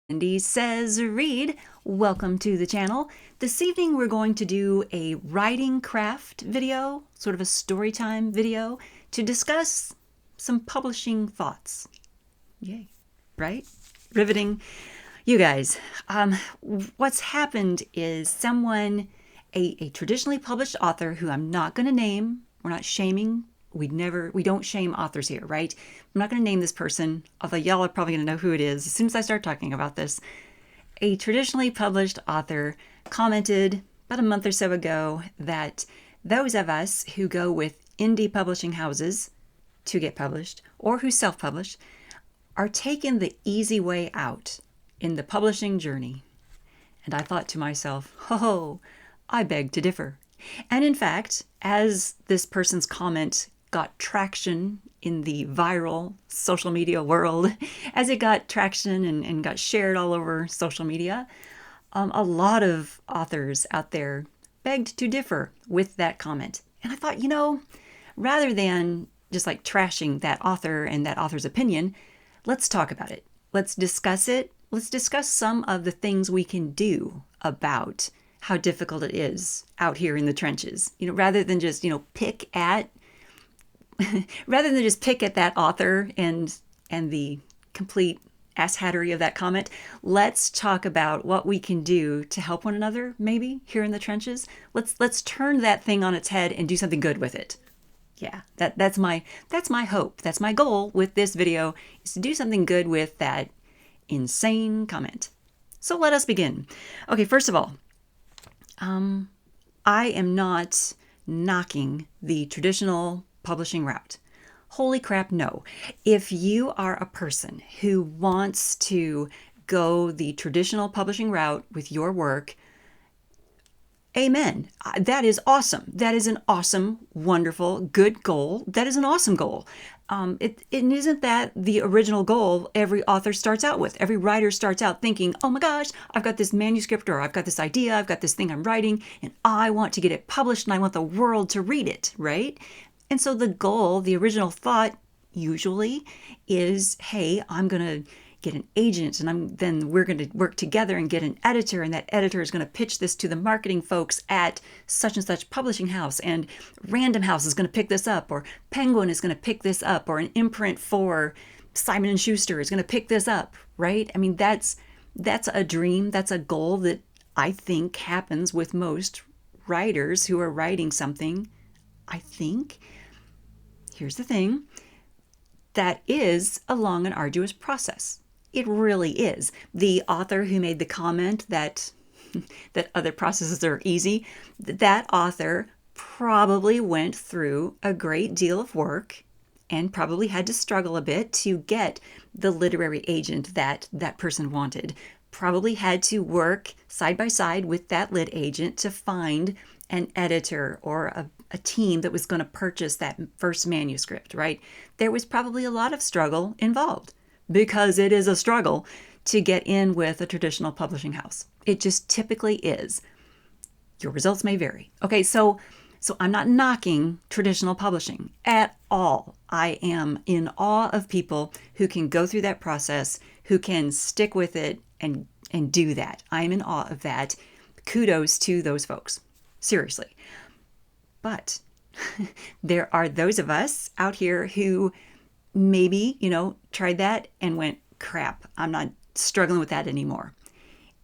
Sandy Says Read. Welcome to the channel. This evening we're going to do a writing craft video, sort of a story time video, to discuss some publishing thoughts. Yay, right? Riveting. You guys, what's happened is someone, a traditionally published author who I'm not going to name, we're not shaming, we don't shame authors here, right? I'm not going to name this person, although y'all are probably going to know who it is as soon as I start talking about this. A traditionally published author commented about a month or so ago that those of us who go with indie publishing houses to get published or who self-publish are taking the easy way out in the publishing journey. And I thought to myself, oh, I beg to differ. And in fact, as this person's comment got traction in the viral social media world, as it got traction and got shared all over social media, a lot of authors out there begged to differ with that comment. And I thought, rather than just like trashing that author and that author's opinion, let's talk about it. Let's discuss it. Let's discuss some of the things we can do about how difficult it is out here in the trenches. Rather than just, pick at that author and the complete asshattery of that comment, let's talk about what we can do to help one another, maybe here in the trenches. Let's turn that thing on its head and do something good with it. Yeah, that's my hope. That's my goal with this video, is to do something good with that insane comment. So let us begin. Okay, first of all, I am not knocking the traditional publishing route. Holy crap, no. If you are a person who wants to go the traditional publishing route with your work, amen. That is awesome. That is an awesome, wonderful, good goal. That is an awesome goal. It isn't that the original goal every author starts out with. Every writer starts out thinking, oh my gosh, I've got this manuscript, or I've got this idea, I've got this thing I'm writing, and I want to get it published and I want the world to read it, right? And so the goal, the original thought usually is, hey, I'm going to get an agent, and then we're going to work together and get an editor, and that editor is going to pitch this to the marketing folks at such and such publishing house, and Random House is going to pick this up, or Penguin is going to pick this up, or an imprint for Simon & Schuster is going to pick this up, right? I mean, that's a dream, that's a goal that I think happens with most writers who are writing something. I think, here's the thing, that is a long and arduous process. It really is. The author who made the comment that other processes are easy, that author probably went through a great deal of work and probably had to struggle a bit to get the literary agent that person wanted. Probably had to work side by side with that lit agent to find an editor or a team that was going to purchase that first manuscript, right? There was probably a lot of struggle involved, because it is a struggle to get in with a traditional publishing house. It just typically is. Your results may vary. Okay, so I'm not knocking traditional publishing at all. I am in awe of people who can go through that process, who can stick with it and do that. I'm in awe of that. Kudos to those folks. Seriously. But there are those of us out here who maybe, tried that and went, crap, I'm not struggling with that anymore.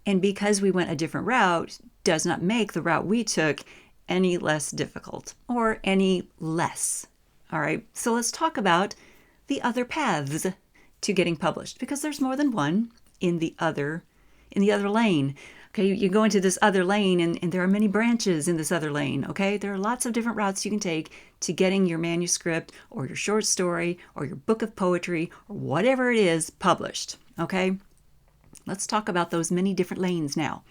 And because we went a different route does not make the route we took any less difficult or any less. All right. So let's talk about the other paths to getting published, because there's more than one in the other lane. Okay, you go into this other lane, and there are many branches in this other lane, okay? There are lots of different routes you can take to getting your manuscript or your short story or your book of poetry or whatever it is published, okay? Let's talk about those many different lanes now.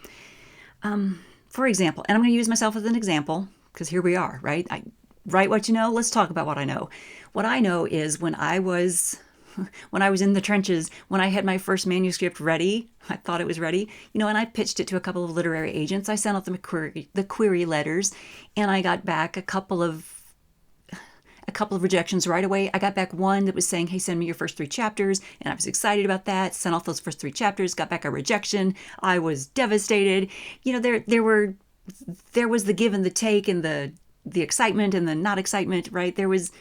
For example, and I'm going to use myself as an example, because here we are, right? I write what you know. Let's talk about what I know. What I know is when I was in the trenches, when I had my first manuscript ready, I thought it was ready, and I pitched it to a couple of literary agents. I sent out the query letters, and I got back a couple of a couple of rejections right away. I got back one that was saying, hey, send me your first 3 chapters. And I was excited about that. Sent off those first 3 chapters, got back a rejection. I was devastated. You know, there was the give and the take and the excitement and the not excitement, right? There was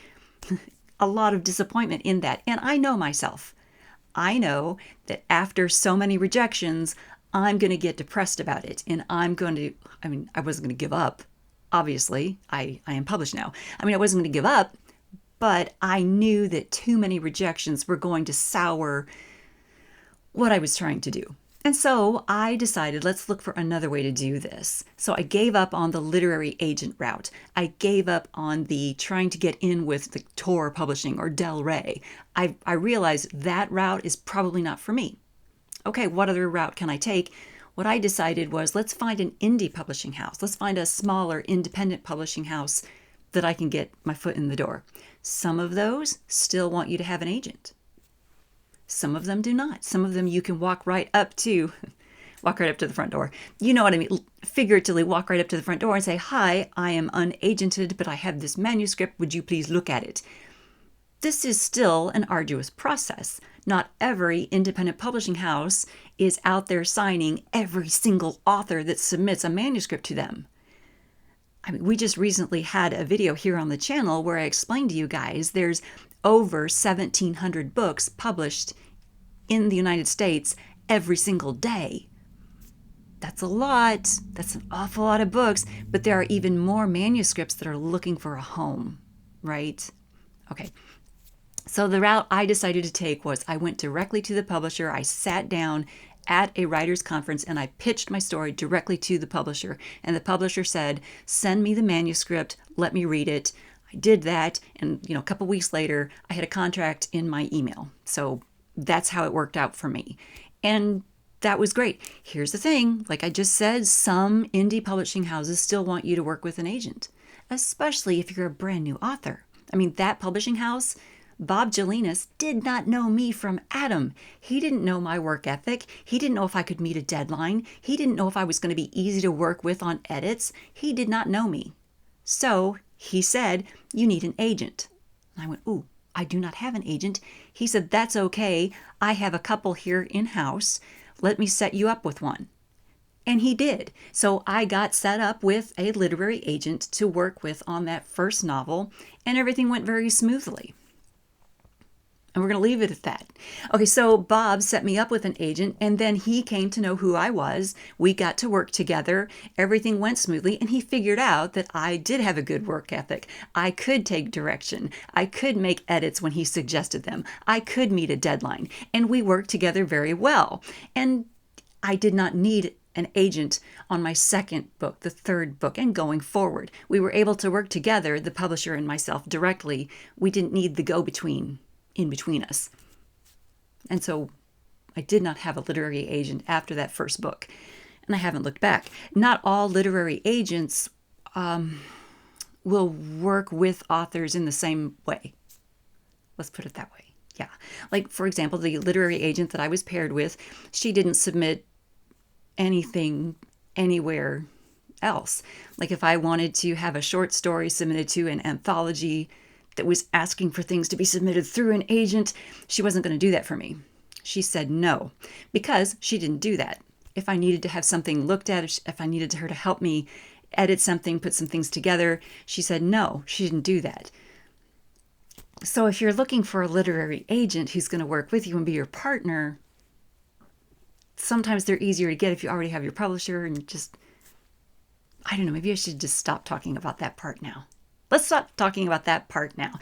a lot of disappointment in that. And I know myself. I know that after so many rejections, I'm going to get depressed about it. And I wasn't going to give up. Obviously, I am published now. I wasn't going to give up, but I knew that too many rejections were going to sour what I was trying to do. And so I decided, let's look for another way to do this. So I gave up on the literary agent route. I gave up on the trying to get in with the Tor Publishing or Del Rey. I realized that route is probably not for me. Okay, what other route can I take? What I decided was, let's find an indie publishing house. Let's find a smaller independent publishing house that I can get my foot in the door. Some of those still want you to have an agent. Some of them do not. Some of them you can walk right up to the front door. You know what I mean? Figuratively walk right up to the front door and say, hi, I am unagented, but I have this manuscript. Would you please look at it? This is still an arduous process. Not every independent publishing house is out there signing every single author that submits a manuscript to them. We just recently had a video here on the channel where I explained to you guys there's over 1,700 books published in the United States every single day. That's a lot. That's an awful lot of books, but there are even more manuscripts that are looking for a home, right? Okay. So the route I decided to take was I went directly to the publisher. I sat down at a writer's conference and I pitched my story directly to the publisher. And the publisher said, send me the manuscript, let me read it. I did that, and a couple weeks later, I had a contract in my email. So that's how it worked out for me. And that was great. Here's the thing, like I just said, some indie publishing houses still want you to work with an agent, especially if you're a brand new author. That publishing house, Bob Jelinas, did not know me from Adam. He didn't know my work ethic. He didn't know if I could meet a deadline. He didn't know if I was going to be easy to work with on edits. He did not know me. So he said, you need an agent. I went, ooh, I do not have an agent. He said, that's okay. I have a couple here in-house. Let me set you up with one. And he did. So I got set up with a literary agent to work with on that first novel, and everything went very smoothly. And we're going to leave it at that. Okay, so Bob set me up with an agent, and then he came to know who I was. We got to work together. Everything went smoothly, and he figured out that I did have a good work ethic. I could take direction. I could make edits when he suggested them. I could meet a deadline, and we worked together very well. And I did not need an agent on my second book, the third book, and going forward. We were able to work together, the publisher and myself, directly. We didn't need the go-between in between us. And so I did not have a literary agent after that first book, and I haven't looked back. Not all literary agents will work with authors in the same way. Let's put it that way. Yeah. Like, for example, the literary agent that I was paired with, she didn't submit anything anywhere else. Like if I wanted to have a short story submitted to an anthology that was asking for things to be submitted through an agent, she wasn't going to do that for me. She said no, because she didn't do that. If I needed to have something looked at, if I needed her to help me edit something, put some things together, she said no, she didn't do that. So if you're looking for a literary agent who's going to work with you and be your partner, sometimes they're easier to get if you already have your publisher and just, I don't know, maybe I should just stop talking about that part now. Let's stop talking about that part now.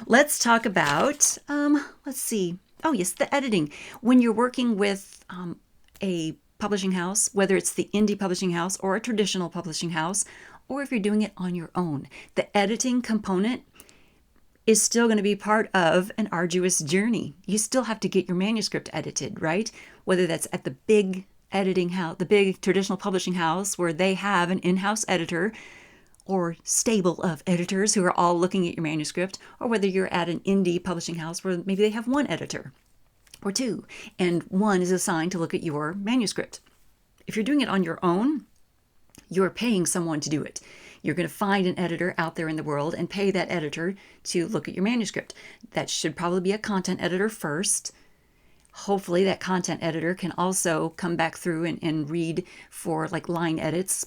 Let's talk about, let's see. Oh, yes, the editing. When you're working with a publishing house, whether it's the indie publishing house or a traditional publishing house, or if you're doing it on your own, the editing component is still going to be part of an arduous journey. You still have to get your manuscript edited, right? Whether that's at the big editing house, the big traditional publishing house where they have an in-house editor, or stable of editors who are all looking at your manuscript, or whether you're at an indie publishing house where maybe they have one editor or two, and one is assigned to look at your manuscript. If you're doing it on your own, you're paying someone to do it. You're going to find an editor out there in the world and pay that editor to look at your manuscript. That should probably be a content editor first. Hopefully that content editor can also come back through and read for like line edits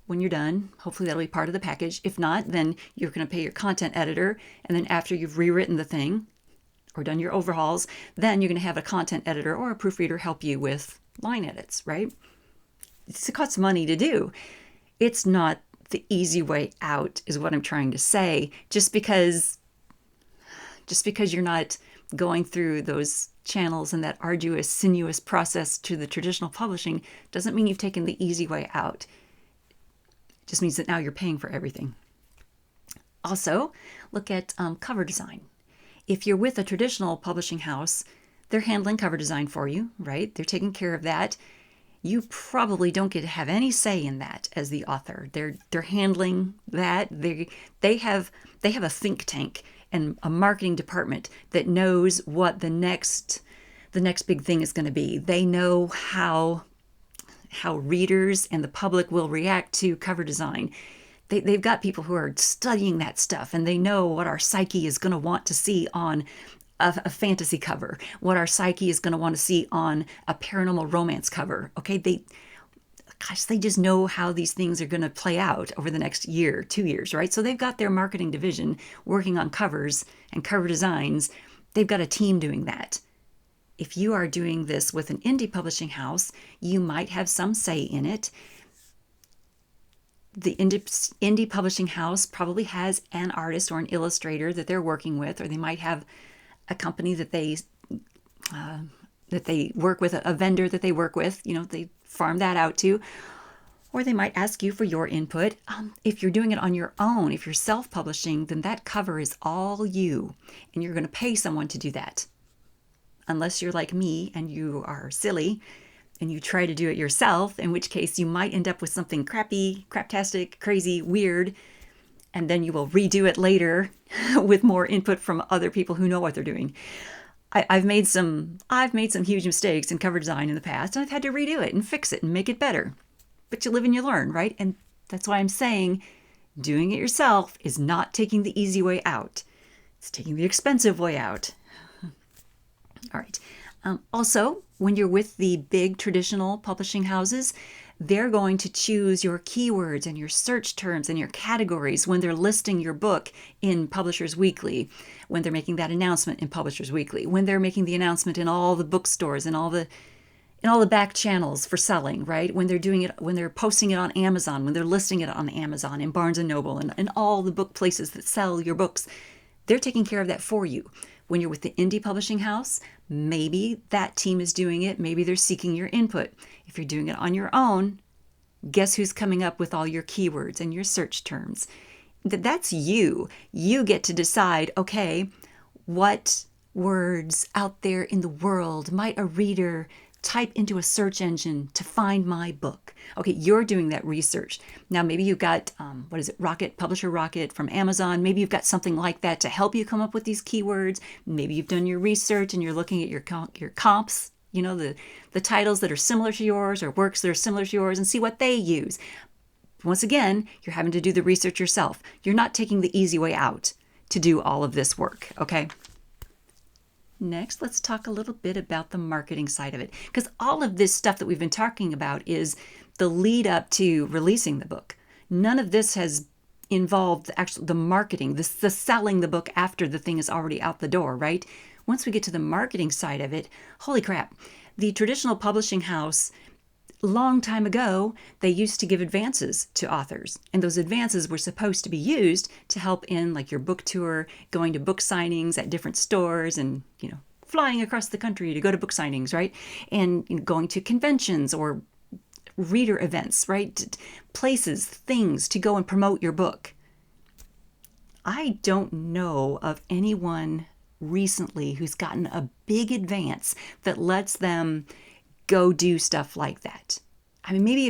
when you're done. Hopefully that'll be part of the package. If not, then you're going to pay your content editor. And then after you've rewritten the thing or done your overhauls, then you're going to have a content editor or a proofreader help you with line edits, right? It costs money to do. It's not the easy way out is what I'm trying to say. Just because you're not going through those channels and that arduous, sinuous process to the traditional publishing doesn't mean you've taken the easy way out. It just means that now you're paying for everything. Also, look at cover design. If you're with a traditional publishing house, they're handling cover design for you, right? They're taking care of that. You probably don't get to have any say in that as the author. They're handling that. They have a think tank and a marketing department that knows what the next big thing is going to be. They know how readers and the public will react to cover design. They've got people who are studying that stuff, and they know what our psyche is going to want to see on a fantasy cover, what our psyche is going to want to see on a paranormal romance cover. Okay, they just know how these things are going to play out over the next year, 2 years, right? So they've got their marketing division working on covers and cover designs. They've got a team doing that. If you are doing this with an indie publishing house, you might have some say in it. The indie publishing house probably has an artist or an illustrator that they're working with, or they might have a company that they work with, a vendor that they work with, they farm that out to, or they might ask you for your input. If you're doing it on your own, if you're self-publishing, then that cover is all you, and you're going to pay someone to do that. Unless you're like me and you are silly and you try to do it yourself, in which case you might end up with something crappy, craptastic, crazy, weird, and then you will redo it later with more input from other people who know what they're doing. I've made some huge mistakes in cover design in the past, and I've had to redo it and fix it and make it better. But you live and you learn, right? And that's why I'm saying doing it yourself is not taking the easy way out. It's taking the expensive way out. All right. Also, when you're with the big traditional publishing houses, they're going to choose your keywords and your search terms and your categories when they're listing your book in Publishers Weekly, when they're making that announcement in Publishers Weekly, when they're making the announcement in all the bookstores and all the back channels for selling, right? When they're doing it, when they're posting it on Amazon, when they're listing it on Amazon and Barnes & Noble and all the book places that sell your books, they're taking care of that for you. When you're with the indie publishing house, maybe that team is doing it. Maybe they're seeking your input. If you're doing it on your own, guess who's coming up with all your keywords and your search terms? That's you. You get to decide, okay, what words out there in the world might a reader type into a search engine to find my book? Okay, you're doing that research. Now, maybe you've got, Publisher Rocket from Amazon. Maybe you've got something like that to help you come up with these keywords. Maybe you've done your research and you're looking at your comps, the titles that are similar to yours or works that are similar to yours and see what they use. Once again, you're having to do the research yourself. You're not taking the easy way out to do all of this work, okay? Next, let's talk a little bit about the marketing side of it, because all of this stuff that we've been talking about is the lead up to releasing the book. None of this has involved the marketing, the selling the book after the thing is already out the door, right? Once we get to the marketing side of it, holy crap, the traditional publishing house, long time ago, they used to give advances to authors, and those advances were supposed to be used to help in like your book tour, going to book signings at different stores and, flying across the country to go to book signings, right? And going to conventions or reader events, right? Places, things to go and promote your book. I don't know of anyone recently who's gotten a big advance that lets them go do stuff like that. I mean, maybe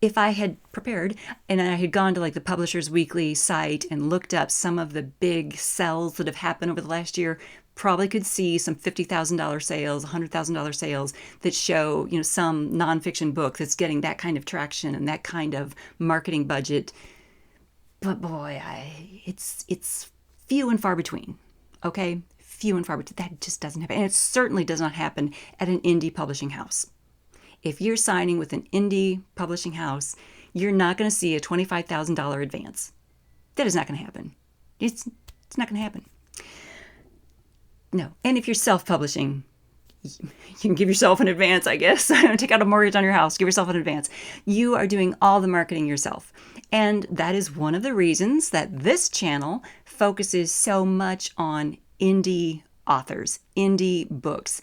if I had prepared and I had gone to like the Publishers Weekly site and looked up some of the big sells that have happened over the last year, probably could see some $50,000 sales, $100,000 sales that show, some nonfiction book that's getting that kind of traction and that kind of marketing budget. But boy, it's few and far between. Okay, few and far between. That just doesn't happen, and it certainly does not happen at an indie publishing house. If you're signing with an indie publishing house, you're not going to see a $25,000 advance. That is not going to happen. It's not going to happen. No. And if you're self-publishing, you can give yourself an advance, I guess. Take out a mortgage on your house, give yourself an advance. You are doing all the marketing yourself. And that is one of the reasons that this channel focuses so much on indie authors, indie books.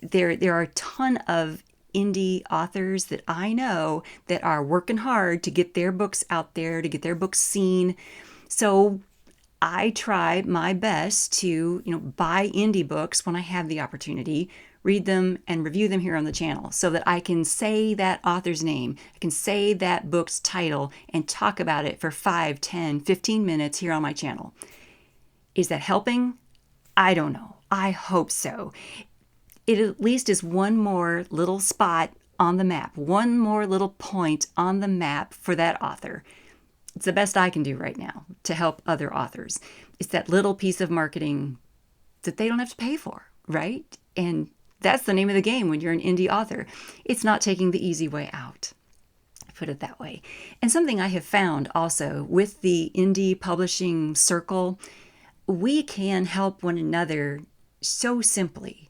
There are a ton of indie authors that I know that are working hard to get their books out there, to get their books seen. So I try my best to, buy indie books when I have the opportunity, read them and review them here on the channel so that I can say that author's name, I can say that book's title and talk about it for 5, 10, 15 minutes here on my channel. Is that helping? I don't know. I hope so. It at least is one more little spot on the map, one more little point on the map for that author. It's the best I can do right now to help other authors. It's that little piece of marketing that they don't have to pay for, right? And that's the name of the game when you're an indie author. It's not taking the easy way out. I put it that way. And something I have found also with the indie publishing circle, we can help one another so simply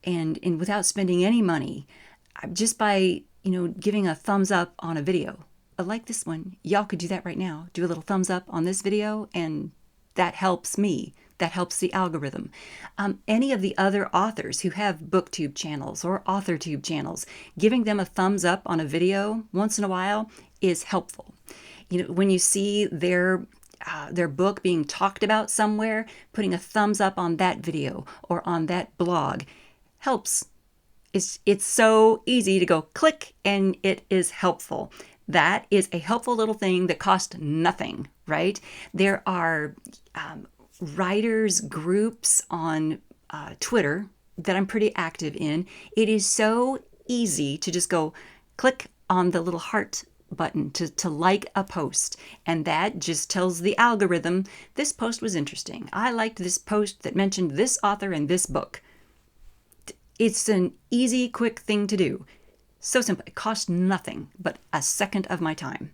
and without spending any money, just by, giving a thumbs up on a video. Like this one, y'all could do that right now. Do a little thumbs up on this video, and that helps me. That helps the algorithm. Any of the other authors who have booktube channels or authortube channels, giving them a thumbs up on a video once in a while is helpful. When you see their book being talked about somewhere, putting a thumbs up on that video or on that blog helps. It's so easy to go click and it is helpful. That is a helpful little thing that costs nothing, right? There are writers groups on Twitter that I'm pretty active in. It is so easy to just go click on the little heart button to like a post, and that just tells the algorithm this post was interesting. I liked this post that mentioned this author and this book. It's an easy, quick thing to do. So simple. It costs nothing but a second of my time.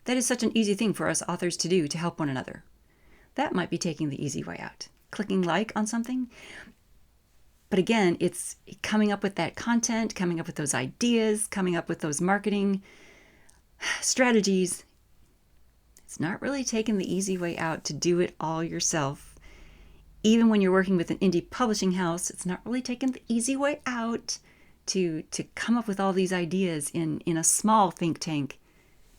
That is such an easy thing for us authors to do to help one another. That might be taking the easy way out. Clicking like on something. But again, it's coming up with that content, coming up with those ideas, coming up with those marketing strategies. It's not really taking the easy way out to do it all yourself. Even when you're working with an indie publishing house, it's not really taking the easy way out to come up with all these ideas in a small think tank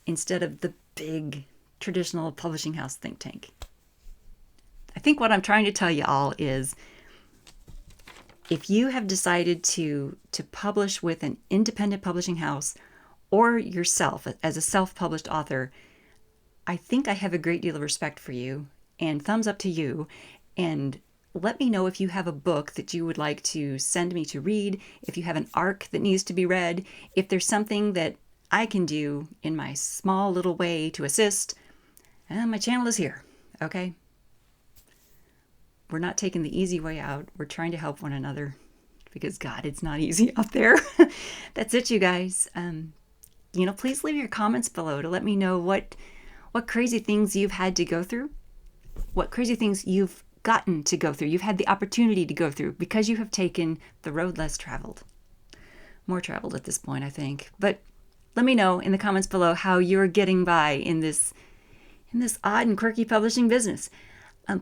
instead of the big traditional publishing house think tank. I think what I'm trying to tell you all is if you have decided to publish with an independent publishing house or yourself as a self-published author, I think I have a great deal of respect for you, and thumbs up to you. And let me know if you have a book that you would like to send me to read, if you have an arc that needs to be read, if there's something that I can do in my small little way to assist. And my channel is here, okay? We're not taking the easy way out. We're trying to help one another because, God, it's not easy out there. That's it, you guys. Please leave your comments below to let me know what crazy things you've had to go through, what crazy things you've gotten to go through, you've had the opportunity to go through because you have taken the road less traveled. More traveled at this point, I think. But let me know in the comments below how you're getting by in this odd and quirky publishing business.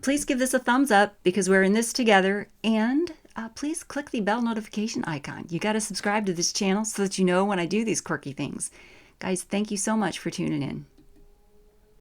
Please give this a thumbs up because we're in this together, and please click the bell notification icon. You got to subscribe to this channel so that you know when I do these quirky things. Guys, thank you so much for tuning in.